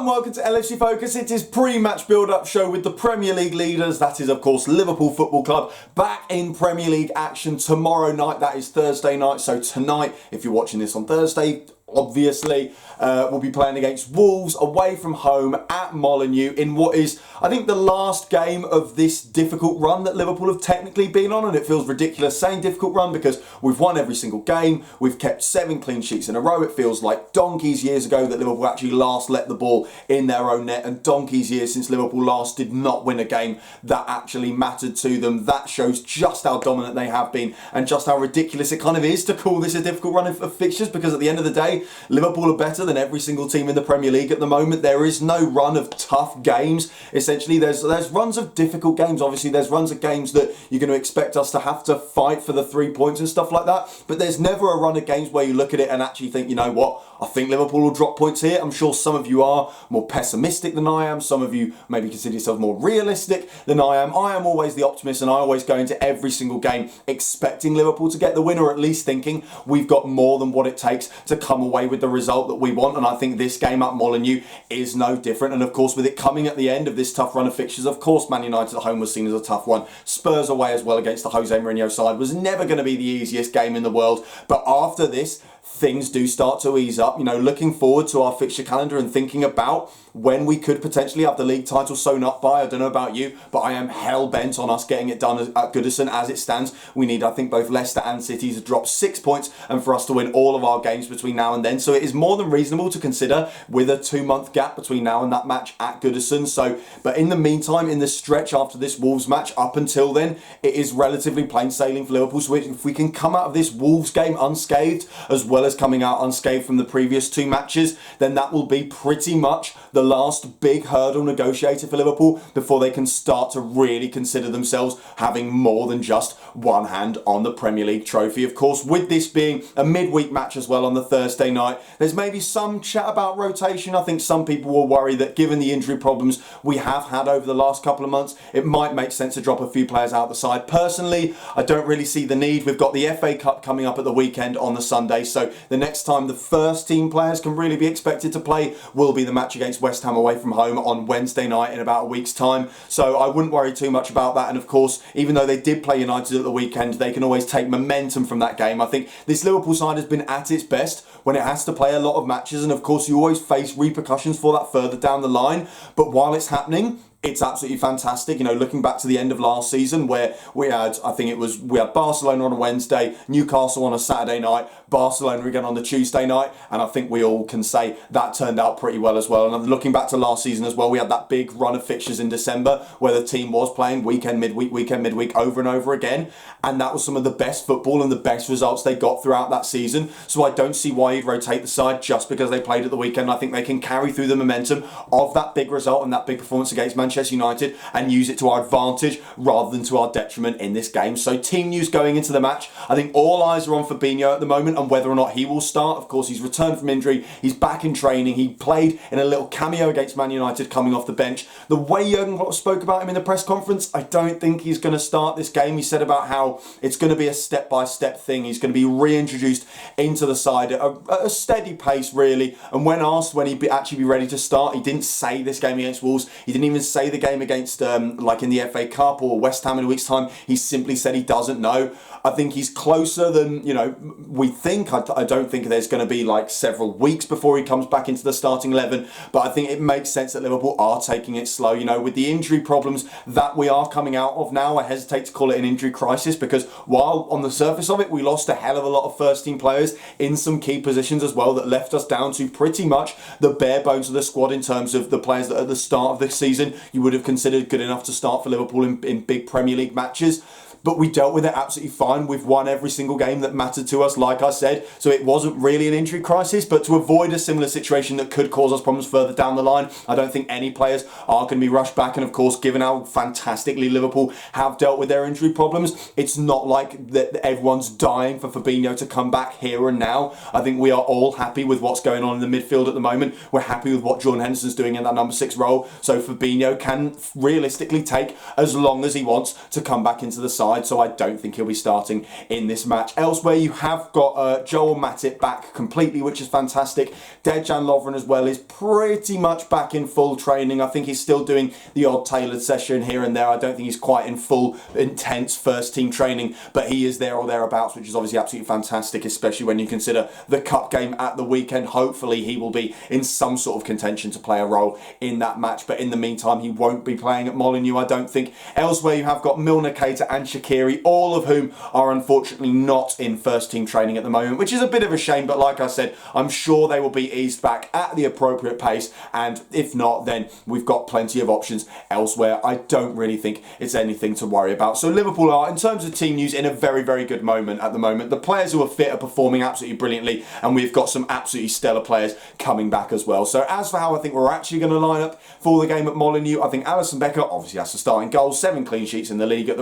and welcome to LFC Focus. It is pre-match build-up show with the Premier League leaders. That is, of course, Liverpool Football Club back in Premier League action tomorrow night. That is Thursday night. So tonight, if you're watching this on Thursday, obviously, we'll be playing against Wolves away from home at Molineux in what is, I think, the last game of this difficult run that Liverpool have technically been on. And it feels ridiculous saying difficult run because we've won every single game. We've kept 7 clean sheets in a row. It feels like donkey's years ago that Liverpool actually last let the ball in their own net, and donkey's years since Liverpool last did not win a game that actually mattered to them. That shows just how dominant they have been and just how ridiculous it kind of is to call this a difficult run of fixtures, because at the end of the day, Liverpool are better than every single team in the Premier League at the moment. There is no run of tough games. Essentially, there's runs of difficult games. Obviously, there's runs of games that you're going to expect us to have to fight for the 3 points and stuff like that. But there's never a run of games where you look at it and actually think, you know what, I think Liverpool will drop points here. I'm sure some of you are more pessimistic than I am. Some of you maybe consider yourself more realistic than I am. I am always the optimist, and I always go into every single game expecting Liverpool to get the win, or at least thinking we've got more than what it takes to come away with the result that we want. And I think this game at Molineux is no different. And of course, with it coming at the end of this tough run of fixtures, of course, Man United at home was seen as a tough one. Spurs away as well against the Jose Mourinho side was never going to be the easiest game in the world. But after this, things do start to ease up. You know, looking forward to our fixture calendar and thinking about when we could potentially have the league title sewn up by. I don't know about you, but I am hell-bent on us getting it done at Goodison. As it stands, we need, I think, both Leicester and City to drop 6 points and for us to win all of our games between now and then. So it is more than reasonable to consider with a 2-month gap between now and that match at Goodison. So, but in the meantime, in the stretch after this Wolves match, up until then, it is relatively plain sailing for Liverpool. So if we can come out of this Wolves game unscathed, as well as coming out unscathed from the previous 2 matches, then that will be pretty much the last big hurdle negotiated for Liverpool before they can start to really consider themselves having more than just one hand on the Premier League trophy. Of course, with this being a midweek match as well on the Thursday night, there's maybe some chat about rotation. I think some people will worry that given the injury problems we have had over the last couple of months, it might make sense to drop a few players out the side. Personally, I don't really see the need. We've got the FA Cup coming up at the weekend on the Sunday, so the next time the first team players can really be expected to play will be the match against West Ham away from home on Wednesday night in about a week's time. So I wouldn't worry too much about that. And of course, even though they did play United at the weekend, they can always take momentum from that game. I think this Liverpool side has been at its best when it has to play a lot of matches. And of course, you always face repercussions for that further down the line. But while it's happening, it's absolutely fantastic. You know, looking back to the end of last season where we had, we had Barcelona on a Wednesday, Newcastle on a Saturday night, Barcelona again on the Tuesday night, and I think we all can say that turned out pretty well as well. And looking back to last season as well, we had that big run of fixtures in December where the team was playing weekend, midweek over and over again, and that was some of the best football and the best results they got throughout that season. So I don't see why you'd rotate the side just because they played at the weekend. I think they can carry through the momentum of that big result and that big performance against Manchester United and use it to our advantage rather than to our detriment in this game. So team news going into the match, I think all eyes are on FABINHO at the moment and whether or not he will start. Of course, he's returned from injury, he's back in training, he played in a little cameo against Man United coming off the bench. The way Jurgen Klopp spoke about him in the press conference, I don't think he's going to start this game. He said about how it's going to be a step-by-step thing. He's going to be reintroduced into the side at a steady pace, really. And when asked when he'd actually be ready to start, he didn't say this game against Wolves. He didn't even say the game against like in the FA Cup or West Ham in a week's time. He simply said he doesn't know. I think he's closer than, you know, we think. I don't think there's going to be like several weeks before he comes back into the starting 11, but I think it makes sense that Liverpool are taking it slow. You know, with the injury problems that we are coming out of now, I hesitate to call it an injury crisis because while on the surface of it, we lost a hell of a lot of first team players in some key positions as well that left us down to pretty much the bare bones of the squad in terms of the players that at the start of the season you would have considered good enough to start for Liverpool in big Premier League matches. But we dealt with it absolutely fine. We've won every single game that mattered to us, like I said. So it wasn't really an injury crisis. But to avoid a similar situation that could cause us problems further down the line, I don't think any players are going to be rushed back. And of course, given how fantastically Liverpool have dealt with their injury problems, it's not like that everyone's dying for FABINHO to come back here and now. I think we are all happy with what's going on in the midfield at the moment. We're happy with what Jordan Henderson's doing in that number 6 role. So FABINHO can realistically take as long as he wants to come back into the side. side, so I don't think he'll be starting in this match. Elsewhere, you have got Joel Matip back completely, which is fantastic. Dejan Lovren as well is pretty much back in full training. I think he's still doing the odd tailored session here and there. I don't think he's quite in full, intense first team training, but he is there or thereabouts, which is obviously absolutely fantastic, especially when you consider the cup game at the weekend. Hopefully he will be in some sort of contention to play a role in that match, but in the meantime he won't be playing at Molineux, I don't think. Elsewhere you have got Milner, Keita and Shaqiri, all of whom are unfortunately not in first team training at the moment, which is a bit of a shame, but like I said, I'm sure they will be eased back at the appropriate pace, and if not, then we've got plenty of options elsewhere. I don't really think it's anything to worry about. So Liverpool are, in terms of team news, in a very, very good moment at the moment. The players who are fit are performing absolutely brilliantly, and we've got some absolutely stellar players coming back as well. So as for how I think we're actually going to line up for the game at Molineux, I think Alisson Becker obviously has to start in goal. 7 clean sheets in the league in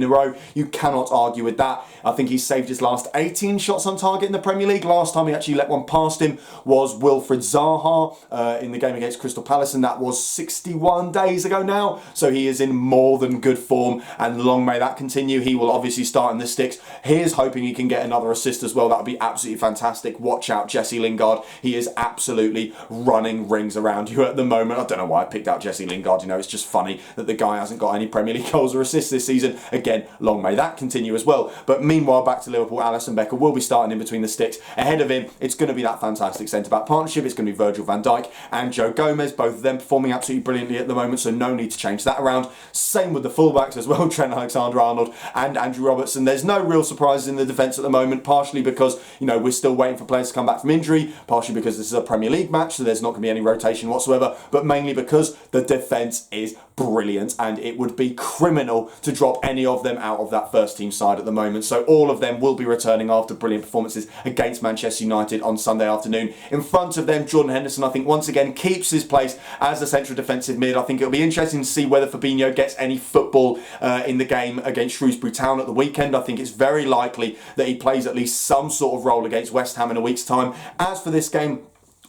a row. You cannot argue with that. I think he's saved his last 18 shots on target in the Premier League. Last time he actually let one past him was Wilfried Zaha in the game against Crystal Palace, and that was 61 days ago now. So he is in more than good form, and long may that continue. He will obviously start in the sticks. Here's hoping he can get another assist as well. That would be absolutely fantastic. Watch out, Jesse Lingard. He is absolutely running rings around you at the moment. I don't know why I picked out Jesse Lingard. You know, it's just funny that the guy hasn't got any Premier League goals or assists this season. Again, long may that continue as well. But meanwhile, back to Liverpool, Alisson Becker will be starting in between the sticks. Ahead of him, it's going to be that fantastic centre-back partnership. It's going to be Virgil van Dijk and Joe Gomez, both of them performing absolutely brilliantly at the moment, so no need to change that around. Same with the fullbacks as well, Trent Alexander-Arnold and Andrew Robertson. There's no real surprises in the defence at the moment, partially because, you know, we're still waiting for players to come back from injury, partially because this is a Premier League match, so there's not going to be any rotation whatsoever, but mainly because the defence is brilliant, and it would be criminal to drop any of them out of that first team side at the moment. So all of them will be returning after brilliant performances against Manchester United on Sunday afternoon. In front of them, Jordan Henderson, I think, once again keeps his place as a central defensive mid. I think it'll be interesting to see whether Fabinho gets any football in the game against Shrewsbury Town at the weekend. I think it's very likely that he plays at least some sort of role against West Ham in a week's time. As for this game,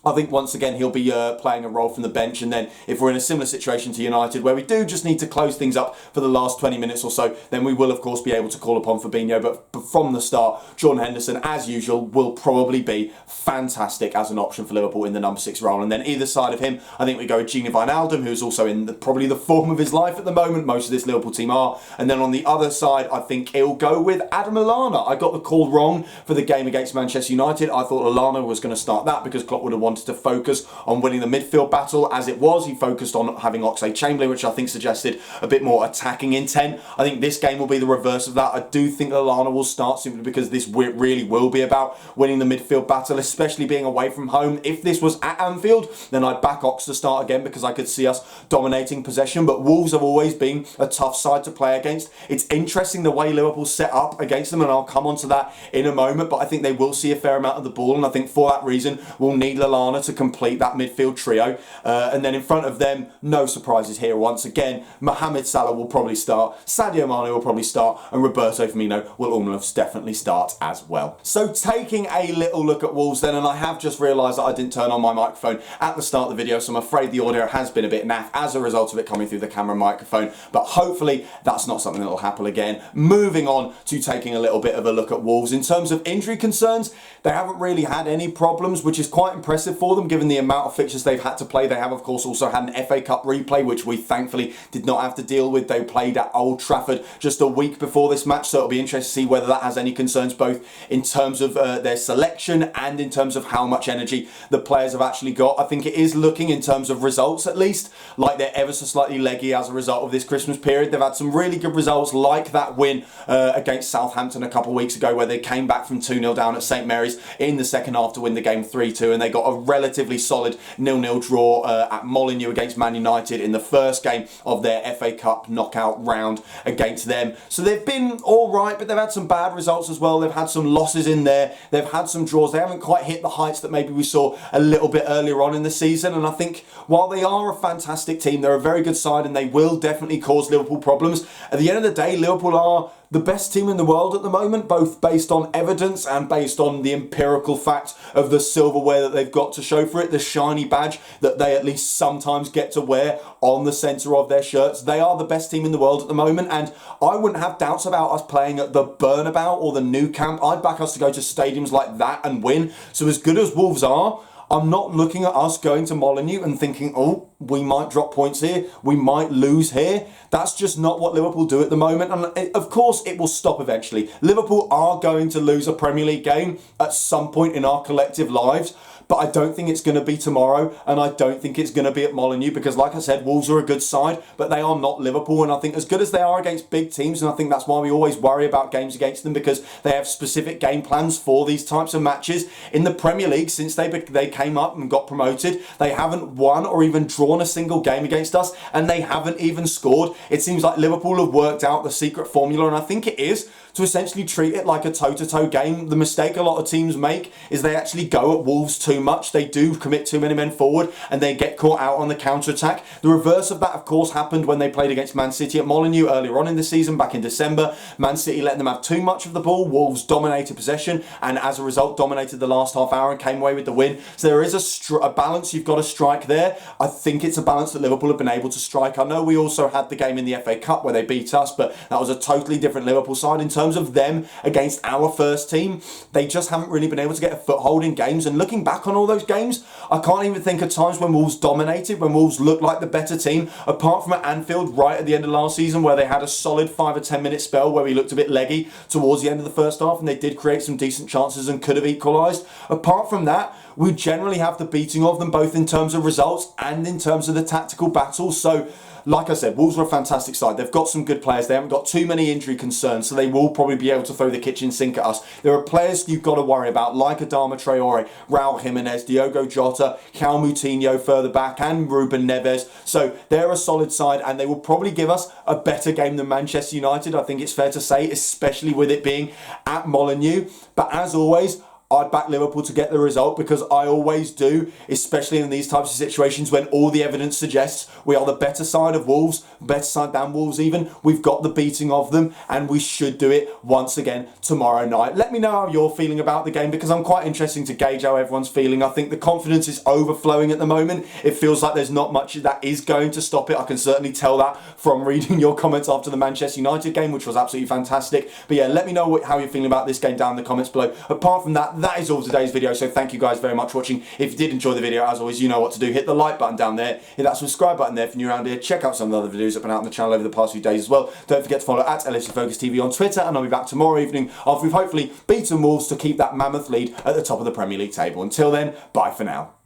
I think once again he'll be playing a role from the bench, and then if we're in a similar situation to United where we do just need to close things up for the last 20 minutes or so, then we will of course be able to call upon Fabinho, but from the start, Jordan Henderson, as usual, will probably be fantastic as an option for Liverpool in the number 6 role. And then either side of him, I think we go with Gini Wijnaldum, who's also in probably the form of his life at the moment. Most of this Liverpool team are. And then on the other side, I think it'll go with Adam Lallana. I got the call wrong for the game against Manchester United. I thought Lallana was going to start that because Klopp would have wanted to focus on winning the midfield battle. As it was, he focused on having Oxlade-Chamberlain, which I think suggested a bit more attacking intent. I think this game will be the reverse of that. I do think Lallana will start simply because this really will be about winning the midfield battle, especially being away from home. If this was at Anfield, then I'd back Ox to start again because I could see us dominating possession, but Wolves have always been a tough side to play against. It's interesting the way Liverpool set up against them, and I'll come on to that in a moment, but I think they will see a fair amount of the ball, and I think for that reason we'll need Lallana to complete that midfield trio. And then in front of them, no surprises here once again. Mohamed Salah will probably start, Sadio Mane will probably start, and Roberto Firmino will almost definitely start as well. So taking a little look at Wolves then, and I have just realised that I didn't turn on my microphone at the start of the video, so I'm afraid the audio has been a bit naff as a result of it coming through the camera microphone, but hopefully that's not something that will happen again. Moving on to taking a little bit of a look at Wolves. In terms of injury concerns, they haven't really had any problems, which is quite impressive for them given the amount of fixtures they've had to play. They have of course also had an FA Cup replay, which we thankfully did not have to deal with. They played at Old Trafford just a week before this match, so it'll be interesting to see whether that has any concerns both in terms of their selection and in terms of how much energy the players have actually got. I think it is looking, in terms of results at least, like they're ever so slightly leggy as a result of this Christmas period. They've had some really good results, like that win against Southampton a couple of weeks ago where they came back from 2-0 down at St Mary's in the second half to win the game 3-2, and they got a relatively solid 0-0 draw at Molineux against Man United in the first game of their FA Cup knockout round against them. So they've been alright, but they've had some bad results as well. They've had some losses in there, they've had some draws. They haven't quite hit the heights that maybe we saw a little bit earlier on in the season, and I think while they are a fantastic team, they're a very good side and they will definitely cause Liverpool problems. At the end of the day, Liverpool are the best team in the world at the moment, both based on evidence and based on the empirical fact of the silverware that they've got to show for it, the shiny badge that they at least sometimes get to wear on the centre of their shirts. They are the best team in the world at the moment, and I wouldn't have doubts about us playing at the Burnabout or the Nou Camp. I'd back us to go to stadiums like that and win. So as good as Wolves are, I'm not looking at us going to Molineux and thinking, oh, we might drop points here, we might lose here. That's just not what Liverpool do at the moment. And of course, it will stop eventually. Liverpool are going to lose a Premier League game at some point in our collective lives. But I don't think it's going to be tomorrow, and I don't think it's going to be at Molineux because, like I said, Wolves are a good side, but they are not Liverpool. And I think as good as they are against big teams, and I think that's why we always worry about games against them, because they have specific game plans for these types of matches. In the Premier League, since they came up and got promoted, they haven't won or even drawn a single game against us, and they haven't even scored. It seems like Liverpool have worked out the secret formula, and I think it is to essentially treat it like a toe-to-toe game. The mistake a lot of teams make is they actually go at Wolves too much. They do commit too many men forward and they get caught out on the counter-attack. The reverse of that, of course, happened when they played against Man City at Molineux earlier on in the season, back in December. Man City let them have too much of the ball. Wolves dominated possession and as a result dominated the last half hour and came away with the win. So there is a balance you've got to strike there. I think it's a balance that Liverpool have been able to strike. I know we also had the game in the FA Cup where they beat us, but that was a totally different Liverpool side. In terms of them against our first team, they just haven't really been able to get a foothold in games. And looking back on all those games, I can't even think of times when Wolves dominated, when Wolves looked like the better team, apart from at Anfield right at the end of last season where they had a solid 5 or 10 minute spell where we looked a bit leggy towards the end of the first half and they did create some decent chances and could have equalised. Apart from that, we generally have the beating of them both in terms of results and in terms of the tactical battles. So like I said, Wolves are a fantastic side. They've got some good players. They haven't got too many injury concerns, so they will probably be able to throw the kitchen sink at us. There are players you've got to worry about, like Adama Traore, Raul Jimenez, Diogo Jota, Cal Moutinho further back, and Ruben Neves. So they're a solid side, and they will probably give us a better game than Manchester United, I think it's fair to say, especially with it being at Molineux. But as always, I'd back Liverpool to get the result because I always do, especially in these types of situations when all the evidence suggests we are the better side of Wolves, better side than Wolves even. We've got the beating of them and we should do it once again tomorrow night. Let me know how you're feeling about the game because I'm quite interested to gauge how everyone's feeling. I think the confidence is overflowing at the moment. It feels like there's not much that is going to stop it. I can certainly tell that from reading your comments after the Manchester United game, which was absolutely fantastic. But yeah, let me know how you're feeling about this game down in the comments below. Apart from that, that is all for today's video, so thank you guys very much for watching. If you did enjoy the video, as always, you know what to do. Hit the like button down there, hit that subscribe button there if you're new around here. Check out some of the other videos that have been out on the channel over the past few days as well. Don't forget to follow at LFC Focus TV on Twitter, and I'll be back tomorrow evening after we've hopefully beaten Wolves to keep that mammoth lead at the top of the Premier League table. Until then, bye for now.